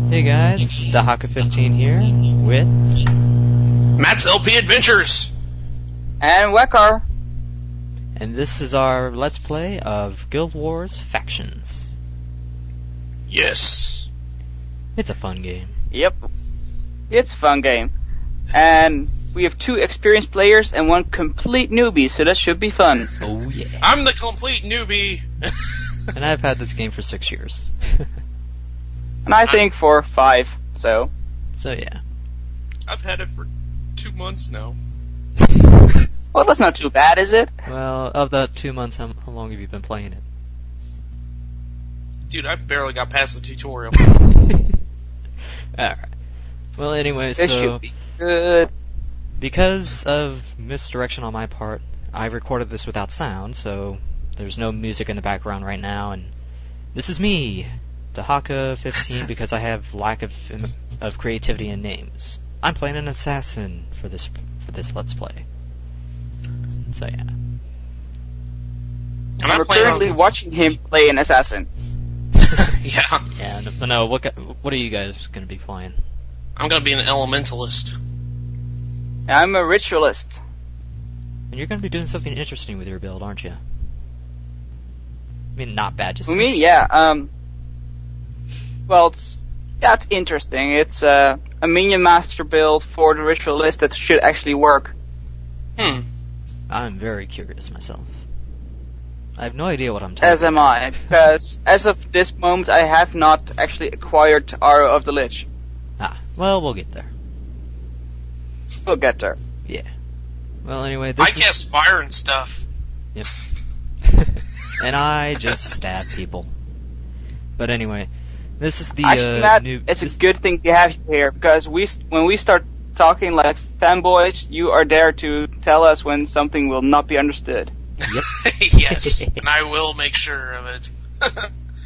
Hey guys, Dahaka15 here with Matt's LP Adventures! And Wekar. and this is our Let's Play of Guild Wars Factions. Yes! It's a fun game. Yep. It's a fun game. And we have 2 experienced players and 1 complete newbie, so that should be fun. Oh yeah. I'm the complete newbie! And I've had this game for 6 years. And I think for 5, so. So yeah. I've had it for 2 months now. Well, that's not too bad, is it? Well, of the 2 months, how long have you been playing it? Dude, I barely got past the tutorial. Alright. Well, anyway, It so should be good. because of misdirection on my part, I recorded this without sound, so there's no music in the background right now, and this is me, Dahaka15, because I have lack of creativity in names. I'm playing an assassin for this Let's Play. So yeah. And We're currently watching him play an assassin. Yeah. Yeah. No. What are you guys gonna be playing? I'm gonna be an elementalist. I'm a ritualist. And you're gonna be doing something interesting with your build, aren't you? I mean, not bad. Just For me, interesting. yeah. Well, that's interesting. It's a minion master build for the ritualist that should actually work. I'm very curious myself. I have no idea what I'm talking As am I, because as of this moment, I have not actually acquired Aura of the Lich. Well, we'll get there. We'll get there. Yeah. Well, anyway, this I is... cast fire and stuff. Yep. And I just stab people. But anyway, this is the Actually, Matt, new... it's a good thing to have you here, because when we start talking like fanboys, you are there to tell us when something will not be understood. Yep. Yes, and I will make sure of it.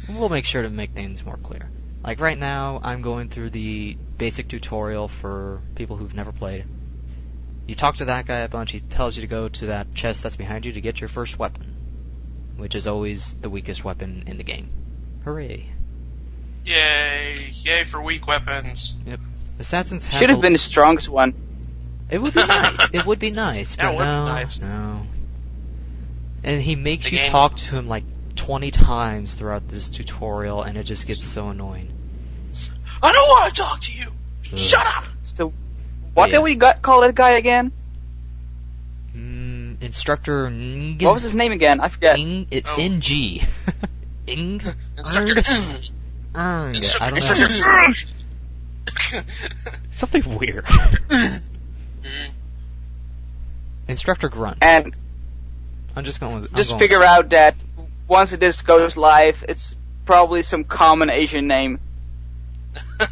We'll make sure to make things more clear. Like right now, I'm going through the basic tutorial for people who've never played. You talk to that guy a bunch, he tells you to go to that chest that's behind you to get your first weapon, which is always the weakest weapon in the game. Hooray. Yay! Yay for weak weapons. Yep. Assassins have Should have been the strongest one. It would be nice. It would be nice, Yeah, but it would be no, nice. no. And he makes The you game- talk to him like 20 times throughout this tutorial, and it just gets so annoying. I don't want to talk to you! Ugh. Shut up! So, what Yeah. did we call that guy again? Instructor Ng. What was his name again? I forget. It's Oh. NG. Ing? Instructor. Erg? I don't know. Instructor. Something weird. Instructor Grunt. And I'm just going with... I'm just going figure out that once this goes live, it's probably some common Asian name.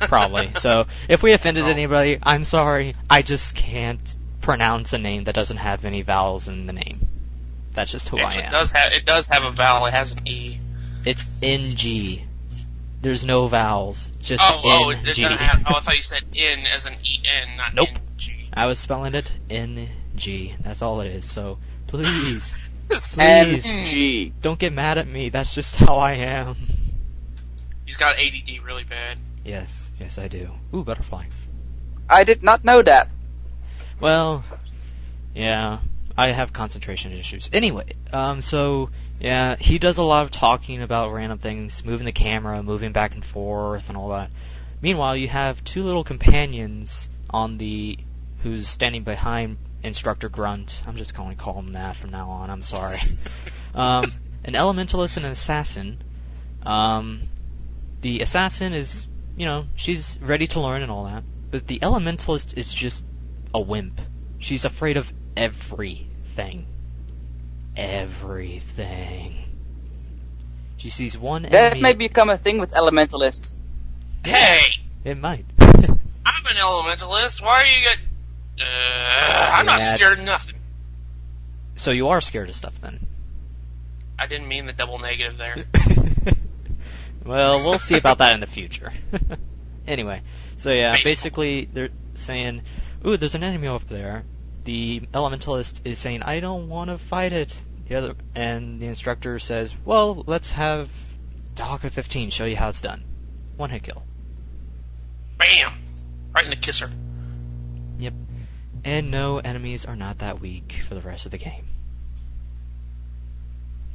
Probably. So, if we offended Oh. anybody, I'm sorry. I just can't pronounce a name that doesn't have any vowels in the name. That's just who I Actually, am. it does have a vowel. It has an E. It's NG. There's no vowels. Just It NG. doesn't have. Oh, I thought you said N as an E-N, not Nope. N-G. I was spelling it NG. That's all it is. So, please, NG. don't get mad at me. That's just how I am. He's got ADD really bad. Yes, I do. Ooh, butterfly. I did not know that. Well, yeah, I have concentration issues. Anyway, so, yeah, he does a lot of talking about random things, moving the camera, moving back and forth, and all that. Meanwhile, you have 2 little companions who's standing behind Instructor Grunt. I'm just going to call him that from now on, I'm sorry. An elementalist and an assassin. The assassin is, she's ready to learn and all that. But the elementalist is just a wimp. She's afraid of everything. Everything. She sees one That enemy... may become a thing with elementalists. Hey! It might. I'm an elementalist. Why are you I'm not Yeah. scared of nothing. So you are scared of stuff, then? I didn't mean the double negative there. Well, we'll see about that in the future. Anyway, so yeah, Faithful. basically they're saying, ooh, there's an enemy over there. The elementalist is saying, I don't want to fight it. And the instructor says, well, let's have Dahaka15 show you how it's done. One hit kill. Bam! Right in the kisser. Yep. And no, enemies are not that weak for the rest of the game.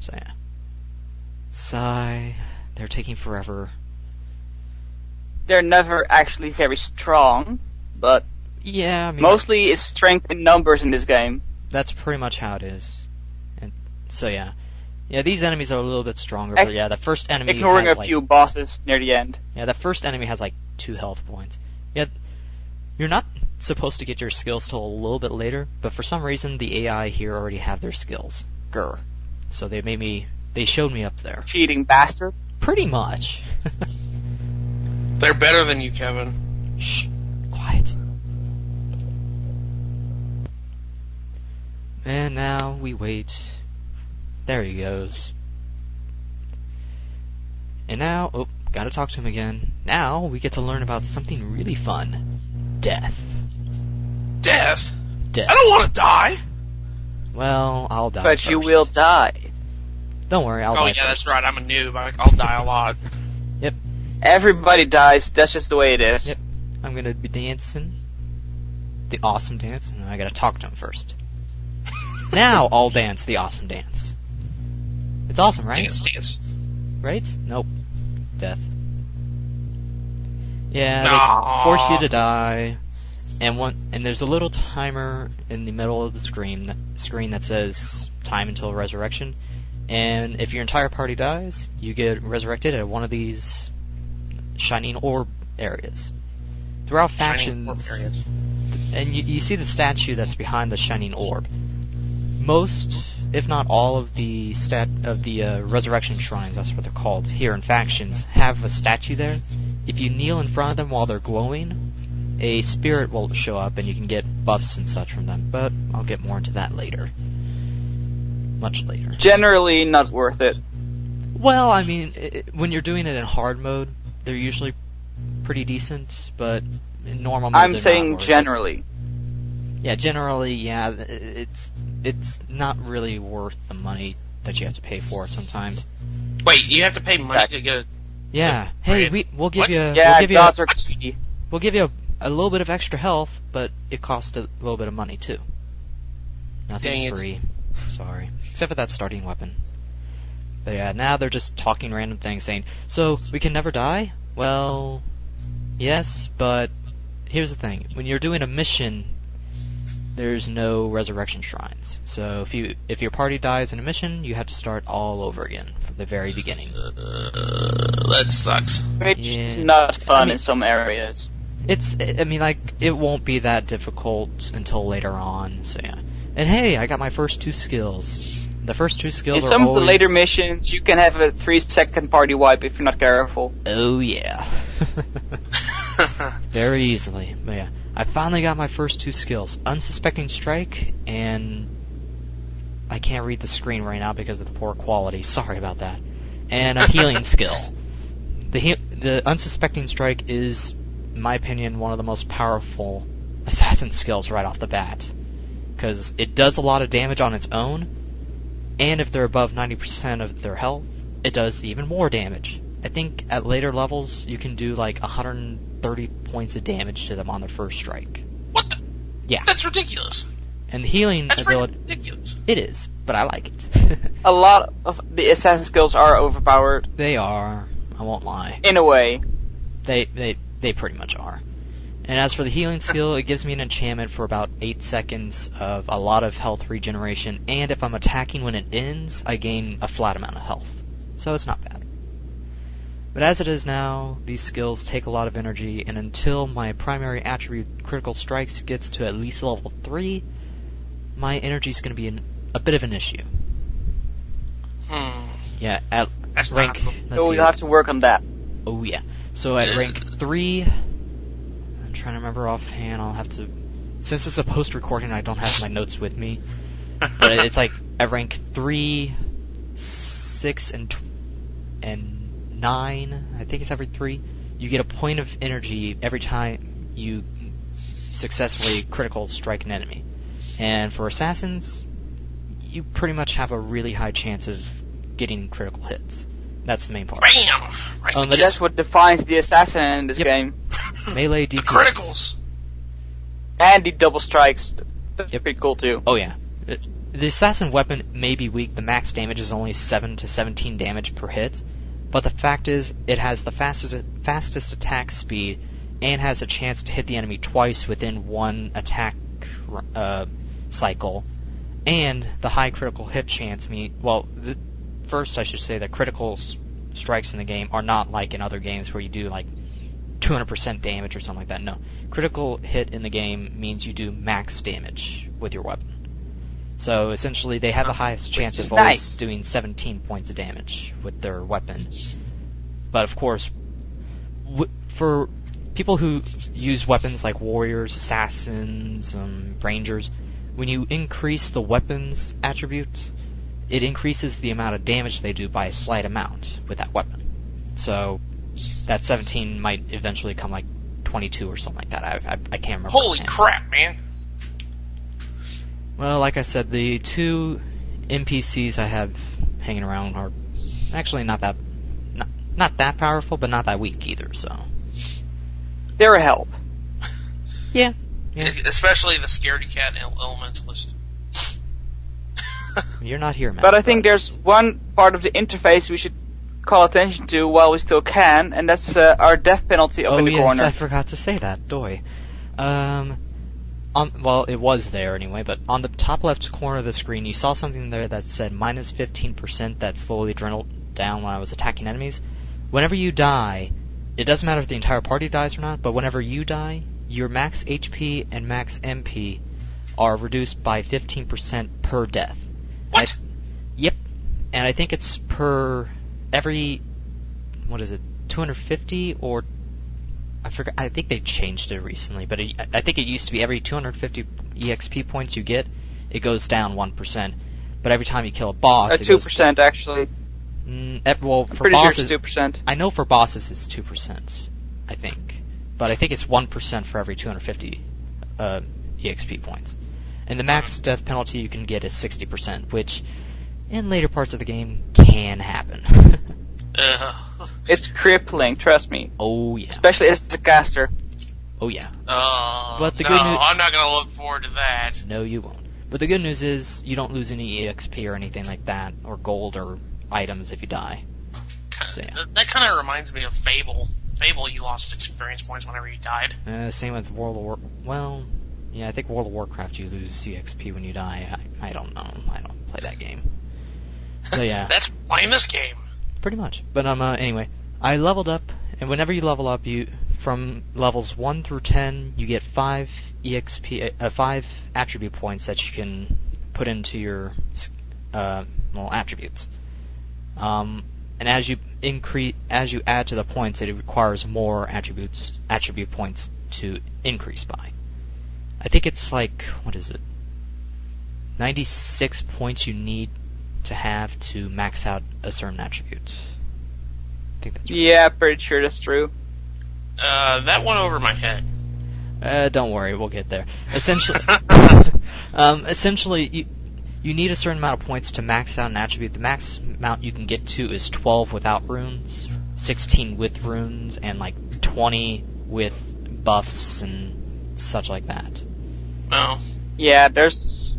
So yeah. Sigh. They're taking forever. They're never actually very strong, but Yeah, I mean, mostly it's strength in numbers in this game. that's pretty much how it is. And so yeah. Yeah, these enemies are a little bit stronger, but yeah, the first enemy Ignoring has a like, few bosses near the end. yeah, the first enemy has like 2 health points. Yet you're not supposed to get your skills till a little bit later, but for some reason the AI here already have their skills. Grr. So they showed me up there. Cheating bastard. Pretty much. They're better than you, Kevin. Shh. Quiet. And now we wait. There he goes. And now, oh, gotta talk to him again. Now we get to learn about something really fun. Death. Death? Death. I don't want to die! Well, I'll die But first. you will die. Don't worry, I'll Oh, die yeah, first. that's right. I'm a noob. I'll die a lot. Everybody dies, that's just the way it is. Yep. I'm gonna be dancing. The awesome dance, and I gotta talk to him first. Now I'll dance the awesome dance. It's awesome, right? Dance. Right? Nope. Death. Yeah, Aw. they force you to die, and there's a little timer in the middle of the screen that says time until resurrection. And if your entire party dies, you get resurrected at one of these shining orb areas. Throughout Shining orb factions, areas. and you see the statue that's behind the shining orb. Most, if not all, of the resurrection shrines, that's what they're called here in factions, have a statue there. If you kneel in front of them while they're glowing, a spirit will show up and you can get buffs and such from them. But I'll get more into that later. Much later. Generally not worth it. Well, I mean, when you're doing it in hard mode, they're usually pretty decent, but in normal mode, I'm they're saying not worth it. generally. Yeah, generally, yeah, it's not really worth the money that you have to pay for it sometimes. Wait, you have to pay money to get a... Yeah, hey, Right. we'll give What? you, Yeah, we'll give you, gods are greedy. we'll give you a little bit of extra health, but it costs a little bit of money too. Dang Nothing's it. free. Sorry, except for that starting weapon. But yeah, now they're just talking random things, saying, "So we can never die?" Well, yes, but here's the thing: when you're doing a mission, there's no resurrection shrines. So if your party dies in a mission, you have to start all over again from the very beginning. That sucks. Which Yeah. is not fun I mean- in some areas. I mean, like, it won't be that difficult until later on, so yeah. And hey, I got my first 2 skills. The first 2 skills In are some of the always... later missions, you can have a 3-second party wipe if you're not careful. Oh yeah. Very easily. But yeah, I finally got my first 2 skills. Unsuspecting Strike, and... I can't read the screen right now because of the poor quality, sorry about that. And a healing skill. The Unsuspecting Strike is, in my opinion, one of the most powerful assassin skills right off the bat. Because it does a lot of damage on its own, and if they're above 90% of their health, it does even more damage. I think at later levels, you can do like 130 points of damage to them on their first strike. What the? Yeah. That's ridiculous. And the healing That's ability... ridiculous. It is, but I like it. A lot of the assassin skills are overpowered, They are. I won't lie. in a way. They pretty much are. And as for the healing skill, it gives me an enchantment for about 8 seconds of a lot of health regeneration, and if I'm attacking when it ends, I gain a flat amount of health. So it's not bad. But as it is now, these skills take a lot of energy, and until my primary attribute, Critical Strikes, gets to at least level 3, my energy's going to be a bit of an issue. Yeah, at That's rank... not- let's So see. you have to work on that. Oh yeah. So at rank 3, I'm trying to remember offhand. I'll have to, since it's a post recording, I don't have my notes with me. But it's like at rank 3, 6, and 9. I think it's every 3. You get a point of energy every time you successfully critical strike an enemy. And for assassins, you pretty much have a really high chance of getting critical hits. That's the main part. Bam! Right in the But kiss. That's what defines the assassin in this Yep. game. Melee The DPS. criticals. And the double strikes. That's Yep. pretty cool too. Oh yeah. The assassin weapon may be weak. The max damage is only 7 to 17 damage per hit, but the fact is, it has the fastest attack speed and has a chance to hit the enemy twice within one attack cycle, and the high critical hit chance first I should say that critical strikes in the game are not like in other games where you do like 200% damage or something like that. No. Critical hit in the game means you do max damage with your weapon. So essentially they have the highest chance of always doing 17 points of damage with their weapon. But of course, for people who use weapons like warriors, assassins, rangers, when you increase the weapon's attribute, it increases the amount of damage they do by a slight amount with that weapon. So that 17 might eventually come like 22 or something like that. I can't remember. Holy crap, man. Well, like I said, the two NPCs I have hanging around are actually not that powerful, but not that weak either, so. They're a help. Yeah. Especially the scaredy cat elementalist. You're not here, man. But I think there's one part of the interface we should call attention to while we still can, and that's our death penalty up in the corner. Oh yes, I forgot to say that. Doy. Well, it was there anyway, but on the top left corner of the screen, you saw something there that said minus 15% that slowly dwindled down when I was attacking enemies. Whenever you die, it doesn't matter if the entire party dies or not, but whenever you die, your max HP and max MP are reduced by 15% per death. What? Yep. And I think it's per every, 250 or I forgot. I think they changed it recently, but I think it used to be every 250 EXP points you get, it goes down 1%. But every time you kill a boss, it 2% actually. Well, for pretty bosses, sure it's 2%. I know for bosses it's 2%, I think, but I think it's 1% for every 250 EXP points. And the max death penalty you can get is 60%, which in later parts of the game can happen. It's crippling, trust me. Oh yeah. Especially as a caster. Oh yeah. But the good news- I'm not gonna look forward to that. No, you won't. But the good news is you don't lose any EXP or anything like that, or gold or items if you die. So, yeah. That kind of reminds me of Fable. Fable, you lost experience points whenever you died. Same with World of War. Well, yeah, I think World of Warcraft you lose EXP when you die. I don't know. I don't play that game. So yeah. That's playing this game. Pretty much. But anyway, I leveled up, and whenever you level up, you from levels 1 through 10, you get 5 EXP, 5 attribute points that you can put into your attributes. And as you add to the points, it requires more attribute points to increase by. I think it's like 96 points you need to have to max out a certain attribute. I think that's right. Yeah, pretty sure that's true. That went over my head. Don't worry, we'll get there. Essentially, you need a certain amount of points to max out an attribute. The max amount you can get to is 12 without runes, 16 with runes, and like 20 with buffs and such like that. Oh. Yeah, there's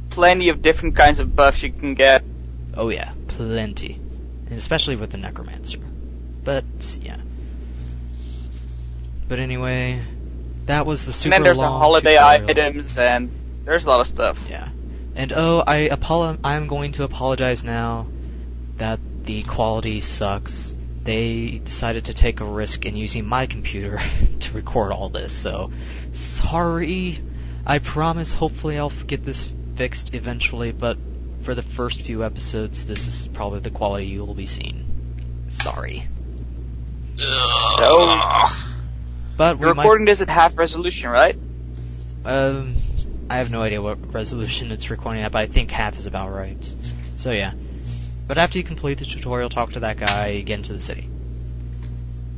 plenty of different kinds of buffs you can get. Oh yeah, plenty. And especially with the Necromancer. But, yeah. But anyway, that was the super And then there's the long holiday tutorial. items, and there's a lot of stuff. Yeah. And I'm going to apologize now that the quality sucks. They decided to take a risk in using my computer to record all this, so sorry. I promise hopefully I'll get this fixed eventually, but for the first few episodes, this is probably the quality you will be seeing. Sorry. But You're recording this at half resolution, right? I have no idea what resolution it's recording at, but I think half is about right. So yeah. But after you complete the tutorial, talk to that guy, get into the city.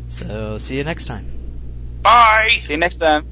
So, see you next time. Bye! See you next time.